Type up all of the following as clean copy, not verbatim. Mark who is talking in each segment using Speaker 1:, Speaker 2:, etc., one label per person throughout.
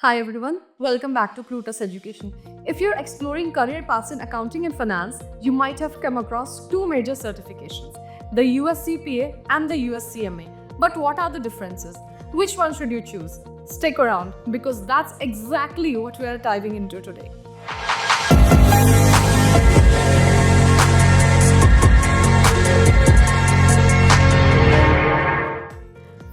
Speaker 1: Hi everyone, welcome back to Plutus Education. If you're exploring career paths in accounting and finance, you might have come across two major certifications, the USCPA and the USCMA. But what are the differences? Which one should you choose? Stick around because that's exactly what we are diving into today.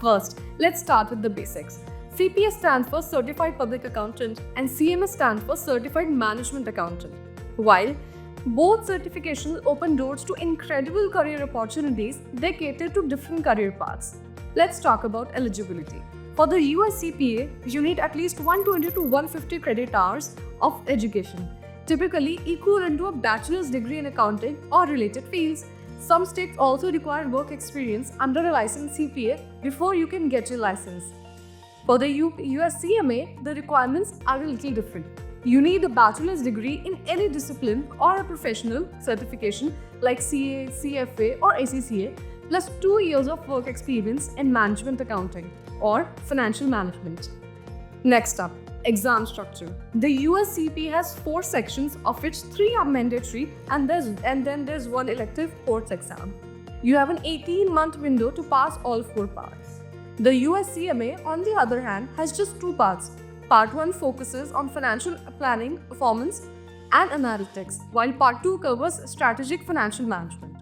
Speaker 1: First, let's start with the basics. CPA stands for Certified Public Accountant and CMA stands for Certified Management Accountant. While both certifications open doors to incredible career opportunities, they cater to different career paths. Let's talk about eligibility. For the USCPA, you need at least 120 to 150 credit hours of education, typically equivalent to a bachelor's degree in accounting or related fields. Some states also require work experience under a licensed CPA before you can get your license. For the USCMA, the requirements are a little different. You need a bachelor's degree in any discipline or a professional certification like CA, CFA or ACCA, plus 2 years of work experience in management accounting or financial management. Next up, exam structure. The USCPA has 4 sections, of which 3 are mandatory and then there's one elective course exam. You have an 18-month window to pass all 4 parts. The USCMA, on the other hand, has just 2 parts. Part 1 focuses on financial planning, performance, and analytics, while Part 2 covers strategic financial management.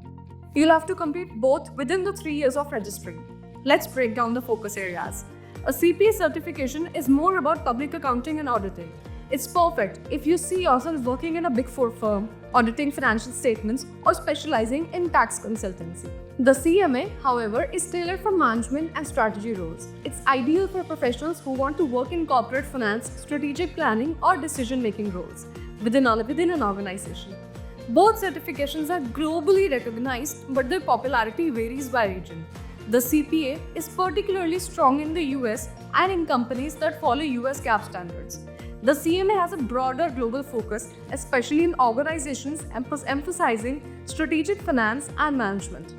Speaker 1: You'll have to complete both within the 3 years of registering. Let's break down the focus areas. A CPA certification is more about public accounting and auditing. It's perfect if you see yourself working in a Big 4 firm, auditing financial statements, or specializing in tax consultancy. The CMA, however, is tailored for management and strategy roles. It's ideal for professionals who want to work in corporate finance, strategic planning, or decision-making roles within an organization. Both certifications are globally recognized, but their popularity varies by region. The CPA is particularly strong in the US and in companies that follow US GAAP standards. The CMA has a broader global focus, especially in organizations emphasizing strategic finance and management.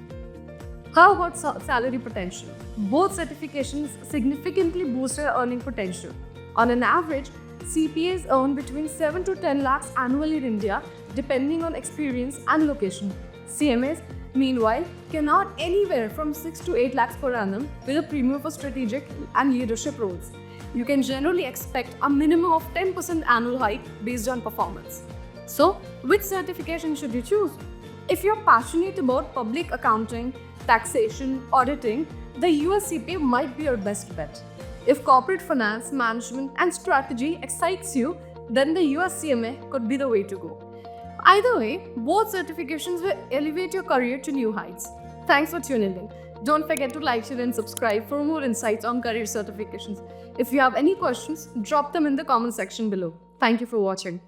Speaker 1: How about salary potential? Both certifications significantly boost their earning potential. On an average, CPAs earn between 7 to 10 lakhs annually in India, depending on experience and location. CMAs, meanwhile, can earn anywhere from 6 to 8 lakhs per annum with a premium for strategic and leadership roles. You can generally expect a minimum of 10% annual hike based on performance. So, which certification should you choose? If you're passionate about public accounting, taxation, auditing, the USCPA might be your best bet. If corporate finance, management, and strategy excites you, then the USCMA could be the way to go. Either way, both certifications will elevate your career to new heights. Thanks for tuning in. Don't forget to like, share, and subscribe for more insights on career certifications. If you have any questions, drop them in the comment section below. Thank you for watching.